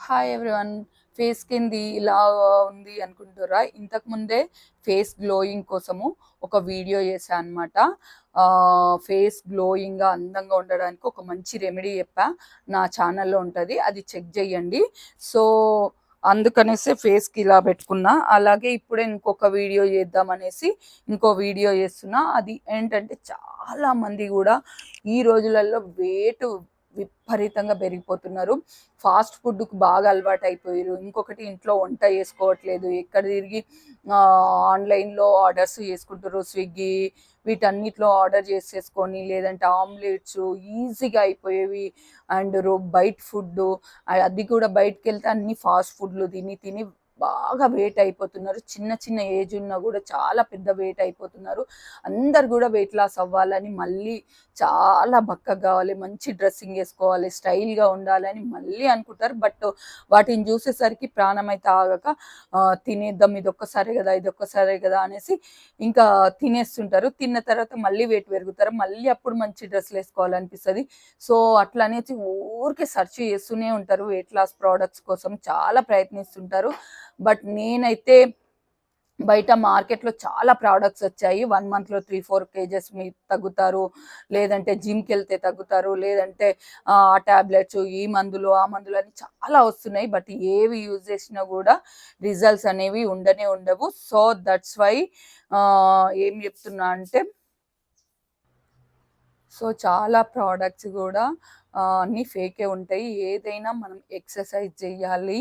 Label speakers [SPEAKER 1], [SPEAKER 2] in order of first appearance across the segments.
[SPEAKER 1] Hi everyone. Face కింది ఇలా ఉంది అనుకుంటారా? ఇంతకు ముందే ఫేస్ గ్లోయింగ్ కోసము ఒక వీడియో చేశా అనమాట. ఫేస్ గ్లోయింగ్గా అందంగా ఉండడానికి ఒక మంచి రెమెడీ చెప్పా, నా ఛానల్లో ఉంటుంది, అది చెక్ చేయండి. సో అందుకనేసి ఫేస్కి ఇలా పెట్టుకున్నా. అలాగే ఇప్పుడే ఇంకొక వీడియో చేద్దామనేసి ఇంకో వీడియో చేస్తున్నా. అది ఏంటంటే చాలా మంది కూడా ఈ రోజులలో విపరీతంగా పెరిగిపోతున్నారు. ఫాస్ట్ ఫుడ్కు బాగా అలవాటు అయిపోయారు. ఇంకొకటి ఇంట్లో వంట చేసుకోవట్లేదు, ఎక్కడ తిరిగి ఆన్లైన్లో ఆర్డర్స్ చేసుకుంటారు. స్విగ్గీ వీటన్నిటిలో ఆర్డర్ చేసేసుకొని, లేదంటే ఆమ్లెట్స్ ఈజీగా అయిపోయేవి. అండ్ బయట ఫుడ్, అది కూడా బయటకు వెళ్తే అన్ని ఫాస్ట్ ఫుడ్లు తిని తిని బాగా వెయిట్ అయిపోతున్నారు. చిన్న చిన్న ఏజ్ ఉన్నా కూడా చాలా పెద్ద వెయిట్ అయిపోతున్నారు. అందరు కూడా వెయిట్ లాస్ అవ్వాలని, మళ్ళీ చాలా బక్కగా కావాలి, మంచి డ్రెస్సింగ్ వేసుకోవాలి, స్టైల్గా ఉండాలని మళ్ళీ అనుకుంటారు. బట్ వాటిని చూసేసరికి ప్రాణం అయితే ఆగక తినేద్దాం, ఇదొక్కసారే కదా అనేసి ఇంకా తినేస్తుంటారు. తిన్న తర్వాత మళ్ళీ వెయిట్ పెరుగుతారు, మళ్ళీ అప్పుడు మంచి డ్రెస్సులు వేసుకోవాలనిపిస్తుంది. సో అట్లా అనేసి ఊరికే సెర్చ్ చేస్తూనే ఉంటారు. వెయిట్ లాస్ ప్రోడక్ట్స్ కోసం చాలా ప్రయత్నిస్తుంటారు. బట్ నేనైతే బయట మార్కెట్లో చాలా ప్రోడక్ట్స్ వచ్చాయి. 1 monthలో 3-4 kgs మీరు తగ్గుతారు, లేదంటే జిమ్కి వెళ్తే తగ్గుతారు, లేదంటే ఆ ట్యాబ్లెట్స్, ఈ మందులు ఆ మందులు అని చాలా వస్తున్నాయి. బట్ ఏవి యూజ్ చేసినా కూడా రిజల్ట్స్ అనేవి ఉండవు. సో దట్స్ వై ఏం చెప్తున్నా అంటే, సో చాలా ప్రోడక్ట్స్ కూడా అన్నీ ఫేకే ఉంటాయి. ఏదైనా మనం ఎక్సర్సైజ్ చేయాలి.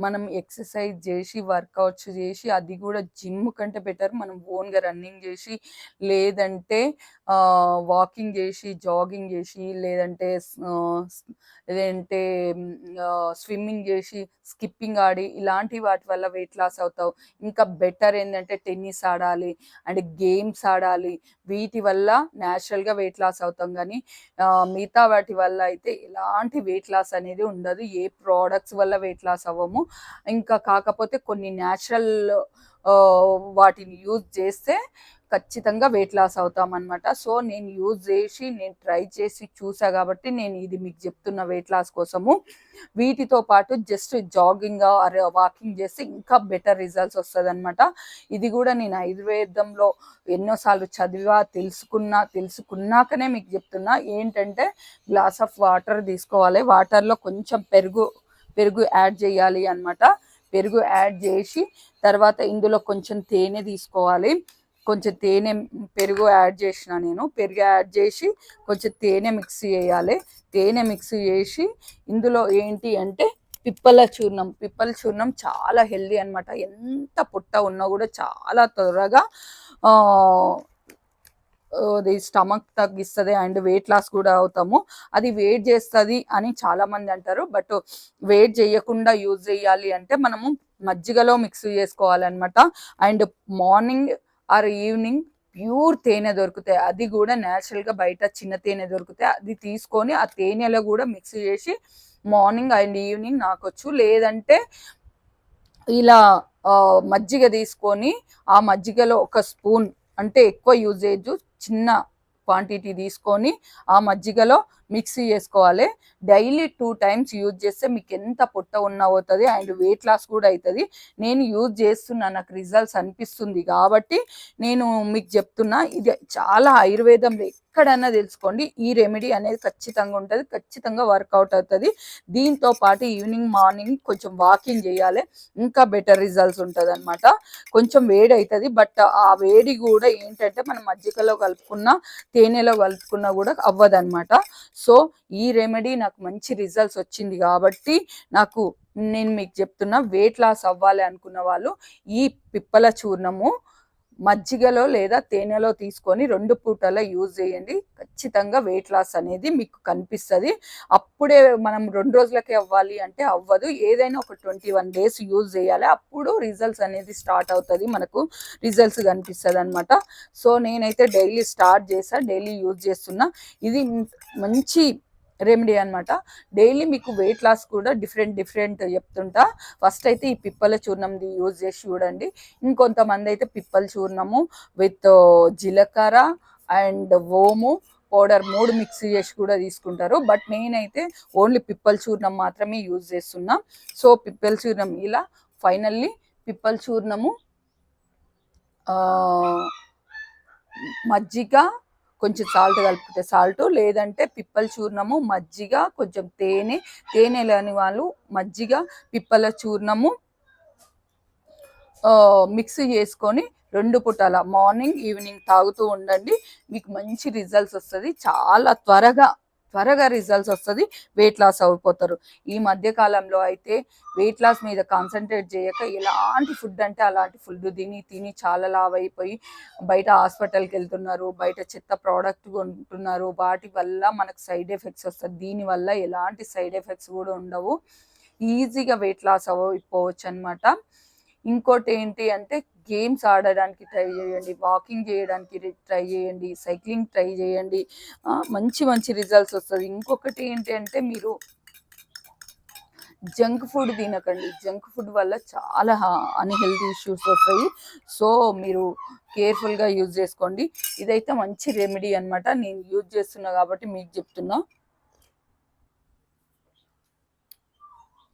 [SPEAKER 1] మనం ఎక్సర్సైజ్ చేసి, వర్కౌట్స్ చేసి, అది కూడా జిమ్ కంటే బెటర్ మనం ఓన్గా రన్నింగ్ చేసి, లేదంటే వాకింగ్ చేసి, జాగింగ్ చేసి, లేదంటే స్విమ్మింగ్ చేసి, స్కిప్పింగ్ ఆడి, ఇలాంటి వాటి వల్ల వెయిట్ లాస్ అవుతావు. ఇంకా బెటర్ ఏంటంటే టెన్నిస్ ఆడాలి అండ్ గేమ్స్ ఆడాలి. వీటి వల్ల న్యాచురల్గా వెయిట్ లాస్ అవుతాం. కానీ మిగతా వాటి వల్ల అయితే ఎలాంటి వెయిట్ లాస్ అనేది ఉండదు. ఏ ప్రోడక్ట్స్ వల్ల వెయిట్ లాస్ అవ్వము. ఇంకా కాకపోతే కొన్ని న్యాచురల్ వాటిని యూజ్ చేస్తే ఖచ్చితంగా వెయిట్ లాస్ అవుతాం అనమాట. సో నేను యూజ్ చేసి, నేను ట్రై చేసి చూసా కాబట్టి నేను ఇది మీకు చెప్తున్న వెయిట్ లాస్ కోసము. వీటితో పాటు జస్ట్ జాగింగ్ ఆర్ వాకింగ్ చేస్తే ఇంకా బెటర్ రిజల్ట్స్ వస్తుంది అనమాట. ఇది కూడా నేను ఆయుర్వేదంలో ఎన్నోసార్లు చదివా, తెలుసుకున్నాకనే మీకు చెప్తున్నా. ఏంటంటే గ్లాస్ ఆఫ్ వాటర్ తీసుకోవాలి, వాటర్లో కొంచెం పెరుగు యాడ్ చేయాలి అనమాట. పెరుగు యాడ్ చేసి తర్వాత ఇందులో కొంచెం తేనె తీసుకోవాలి. కొంచెం తేనె, పెరుగు యాడ్ చేసి కొంచెం తేనె మిక్స్ చేయాలి. తేనె మిక్స్ చేసి ఇందులో ఏంటి అంటే పిప్పల చూర్ణం చాలా హెల్దీ అనమాట. ఎంత పొట్ట ఉన్నా కూడా చాలా త్వరగా అది స్టమక్ తగ్గిస్తుంది అండ్ వెయిట్ లాస్ కూడా అవుతాము. అది వెయిట్ చేస్తుంది అని చాలా మంది అంటారు. బట్ వెయిట్ చేయకుండా యూజ్ చేయాలి అంటే మనము మజ్జిగలో మిక్స్ చేసుకోవాలన్నమాట. And morning or evening pure తేనె దొరుకుతాయి, అది కూడా న్యాచురల్గా బయట చిన్న తేనె దొరుకుతాయి. అది తీసుకొని ఆ తేనెలో కూడా మిక్స్ చేసి మార్నింగ్ అండ్ ఈవినింగ్ నాకొచ్చు. లేదంటే ఇలా మజ్జిగ తీసుకొని ఆ మజ్జిగలో ఒక స్పూన్, అంటే ఎక్కువ యూజ్ చేయొద్దు, చిన్న క్వాంటిటీ తీసుకొని ఆ మజ్జిగలో మిక్సీ చేసుకోవాలి. డైలీ 2 times యూజ్ చేస్తే మీకు ఎంత పొట్ట ఉన్నా అవుతుంది అండ్ వెయిట్ లాస్ కూడా అవుతుంది. నేను యూజ్ చేస్తున్నా, నాకు రిజల్ట్స్ అనిపిస్తుంది కాబట్టి నేను మీకు చెప్తున్నా. ఇది చాలా ఆయుర్వేదంలో ఎక్కడన్నా తెలుసుకోండి, ఈ రెమెడీ అనేది ఖచ్చితంగా ఉంటుంది, ఖచ్చితంగా వర్కౌట్ అవుతుంది. దీంతో పాటు ఈవినింగ్ మార్నింగ్ కొంచెం వాకింగ్ చేయాలి, ఇంకా బెటర్ రిజల్ట్స్ ఉంటుంది అనమాట. కొంచెం వేడి అవుతుంది, బట్ ఆ వేడి కూడా ఏంటంటే మనం మజ్జిగలో కలుపుకున్న, తేనెలో కలుపుకున్నా కూడా అవ్వదన్నమాట. సో ఈ రెమెడీ నాకు మంచి రిజల్ట్స్ వచ్చింది కాబట్టి నేను మీకు చెప్తున్నా. వెయిట్ లాస్ అవ్వాలి అనుకున్న వాళ్ళు ఈ పిప్పల చూర్ణము మజ్జిగలో లేదా తేనెలో తీసుకొని 2 పూటలా యూజ్ చేయండి. ఖచ్చితంగా వెయిట్ లాస్ అనేది మీకు కనిపిస్తుంది. అప్పుడే మనం 2 రోజులకే అవ్వాలి అంటే అవ్వదు. ఏదైనా ఒక 21 days యూజ్ చేయాలి, అప్పుడు రిజల్ట్స్ అనేది స్టార్ట్ అవుతుంది, మనకు రిజల్ట్స్ కనిపిస్తుంది అనమాట. సో నేనైతే డైలీ యూజ్ చేస్తున్నా. ఇది మంచి రెమెడీ అనమాట. డైలీ మీకు వెయిట్ లాస్ కూడా డిఫరెంట్ చెప్తుంటా. ఫస్ట్ అయితే ఈ పిప్పల చూర్ణంది యూజ్ చేసి చూడండి. ఇంకొంతమంది అయితే పిప్పల చూర్ణము విత్ జీలకర్ర అండ్ ఓము పౌడర్ 3 మిక్స్ చేసి కూడా తీసుకుంటారు. బట్ నేనైతే ఓన్లీ పిప్పల చూర్ణం మాత్రమే యూజ్ చేస్తున్నా. సో పిప్పల చూర్ణం ఇలా ఫైనల్లీ పిప్పల చూర్ణము మజ్జిగ కొంచెం సాల్ట్ కలిపితే సాల్ట్, లేదంటే పిప్పల చూర్ణము మజ్జిగ కొంచెం తేనె లేని వాళ్ళు మజ్జిగ పిప్పల చూర్ణము మిక్స్ చేసుకొని 2 పూటల మార్నింగ్ ఈవినింగ్ తాగుతూ ఉండండి. మీకు మంచి రిజల్ట్స్ వస్తుంది. చాలా త్వరగా రిజల్ట్స్ వస్తుంది. వెయిట్ లాస్ అయిపోతారు. ఈ మధ్య కాలంలో అయితే వెయిట్ లాస్ మీద కాన్సన్ట్రేట్ చేయక ఎలాంటి ఫుడ్ అంటే అలాంటి ఫుడ్ తిని చాలా లావ్ అయిపోయి బయట హాస్పిటల్కి వెళ్తున్నారు, బయట చెత్త ప్రోడక్ట్ కొంటున్నారు. వాటి వల్ల మనకు సైడ్ ఎఫెక్ట్స్ వస్తుంది. దీనివల్ల ఎలాంటి సైడ్ ఎఫెక్ట్స్ కూడా ఉండవు. ఈజీగా వెయిట్ లాస్ అయిపోవచ్చు అనమాట. ఇంకోటి ఏంటి అంటే గేమ్స్ ఆడడానికి ట్రై చేయండి, వాకింగ్ చేయడానికి ట్రై చేయండి, సైక్లింగ్ ట్రై చేయండి. మంచి రిజల్ట్స్ వస్తుంది. ఇంకొకటి ఏంటి అంటే మీరు జంక్ ఫుడ్ తినకండి. జంక్ ఫుడ్ వల్ల చాలా అన్‌హెల్తీ ఇష్యూస్ వస్తాయి. సో మీరు కేర్ఫుల్గా యూజ్ చేసుకోండి. ఇదైతే మంచి రెమెడీ అనమాట. నేను యూజ్ చేస్తున్నా కాబట్టి మీకు చెప్తున్నా.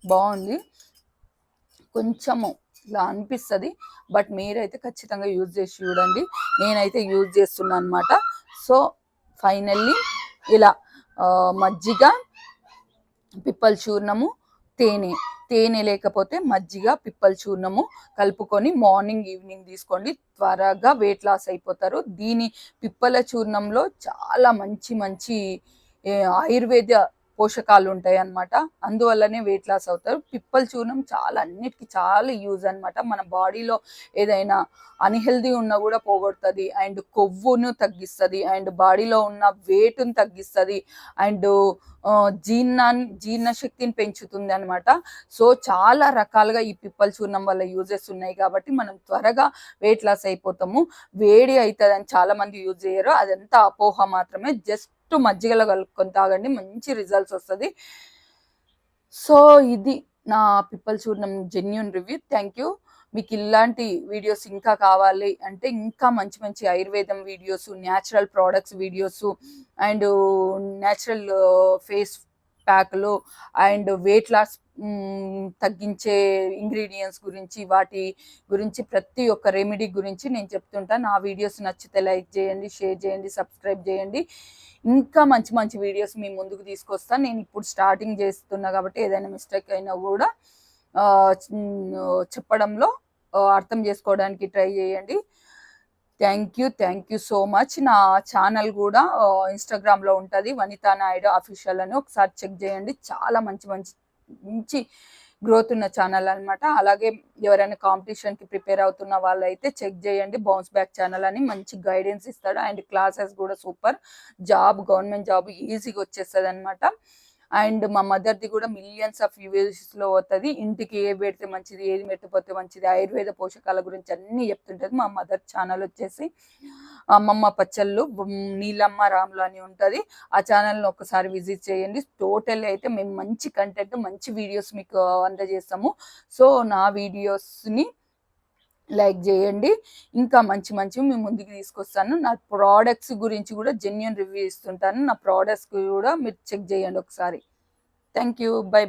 [SPEAKER 1] బాగుంది. కొంచెము ఇలా అనిపిస్తుంది, బట్ మీరైతే ఖచ్చితంగా యూజ్ చేసి చూడండి. నేనైతే యూజ్ చేస్తున్నా అనమాట. సో ఫైనల్లీ ఇలా మజ్జిగ, పిప్పల చూర్ణము, తేనె లేకపోతే మజ్జిగ, పిప్పల చూర్ణము కలుపుకొని మార్నింగ్ ఈవినింగ్ తీసుకోండి. త్వరగా వెయిట్ లాస్ అయిపోతారు. దీని పిప్పల చూర్ణంలో చాలా మంచి ఆయుర్వేద పోషకాలు ఉంటాయి అన్నమాట. అందువల్లనే వెయిట్ లాస్ అవుతారు. పిప్పల చూర్ణం అన్నిటికీ చాలా యూజ్ అనమాట. మన బాడీలో ఏదైనా అన్‌హెల్దీ ఉన్నా కూడా పోగొడుతుంది, అండ్ కొవ్వును తగ్గిస్తుంది, అండ్ బాడీలో ఉన్న వెయిట్ను తగ్గిస్తుంది, అండ్ జీర్ణశక్తిని పెంచుతుంది అనమాట. సో చాలా రకాలుగా ఈ పిప్పల చూర్ణం వల్ల యూజెస్ ఉన్నాయి కాబట్టి మనం త్వరగా వెయిట్ లాస్ అయిపోతాము. వేడి అవుతుంది అని చాలా మంది యూజ్ చేయరు. అదంతా అపోహ మాత్రమే. జస్ట్ మజ్జిగలో కలుపుకొని తాగండి, మంచి రిజల్ట్స్ వస్తుంది. సో ఇది నా పిప్పల చూర్ణం జెన్యూన్ రివ్యూ. Thank you. మీకు ఇలాంటి వీడియోస్ ఇంకా కావాలి అంటే ఇంకా మంచి ఆయుర్వేదం videos, natural products videos, and natural face ప్యాక్లు, అండ్ వెయిట్ లాస్ తగ్గించే ఇంగ్రీడియంట్స్ గురించి, వాటి గురించి ప్రతి ఒక్క రెమెడీ గురించి నేను చెప్తుంటాను. నా వీడియోస్ నచ్చితే లైక్ చేయండి, షేర్ చేయండి, సబ్స్క్రైబ్ చేయండి. ఇంకా మంచి వీడియోస్ మీ ముందుకు తీసుకొస్తాను. నేను ఇప్పుడు స్టార్టింగ్ చేస్తున్నా కాబట్టి ఏదైనా మిస్టేక్ అయినా కూడా చెప్పడంలో అర్థం చేసుకోవడానికి ట్రై చేయండి. Thank you so much. నా ఛానల్ కూడా ఇన్స్టాగ్రామ్లో ఉంటుంది, వనితా నాయుడు అఫీషియల్ అని. ఒకసారి చెక్ చేయండి. చాలా మంచి గ్రోత్ ఉన్న ఛానల్ అనమాట. అలాగే ఎవరైనా కాంపిటీషన్కి ప్రిపేర్ అవుతున్న వాళ్ళైతే చెక్ చేయండి. బౌన్స్ బ్యాక్ ఛానల్ అని మంచి గైడెన్స్ ఇస్తాడు, అండ్ క్లాసెస్ కూడా సూపర్. గవర్నమెంట్ జాబ్ ఈజీగా వచ్చేస్తుంది అనమాట. అండ్ మా మదర్ది కూడా మిలియన్స్ ఆఫ్ వ్యూస్లో అవుతుంది. ఇంటికి ఏ పెడితే మంచిది, ఏది పెట్టకపోతే మంచిది, ఆయుర్వేద పోషకాల గురించి అన్నీ చెప్తుంటుంది. మా మదర్ ఛానల్ వచ్చేసి అమ్మమ్మ పచ్చళ్ళు నీలమ్మ రాములు అని ఉంటుంది. ఆ ఛానల్ని ఒకసారి విజిట్ చేయండి. టోటల్ అయితే మేము మంచి కంటెంట్, మంచి వీడియోస్ మీకు అందజేస్తాము. సో నా వీడియోస్ని లైక్ చేయండి. ఇంకా మంచి మీ ముందుకు తీసుకొస్తాను. నా ప్రోడక్ట్స్ గురించి కూడా జెన్యూన్ రివ్యూ ఇస్తుంటాను. నా ప్రోడక్ట్స్ కూడా మీరు చెక్ చేయండి ఒకసారి. Thank you. బై.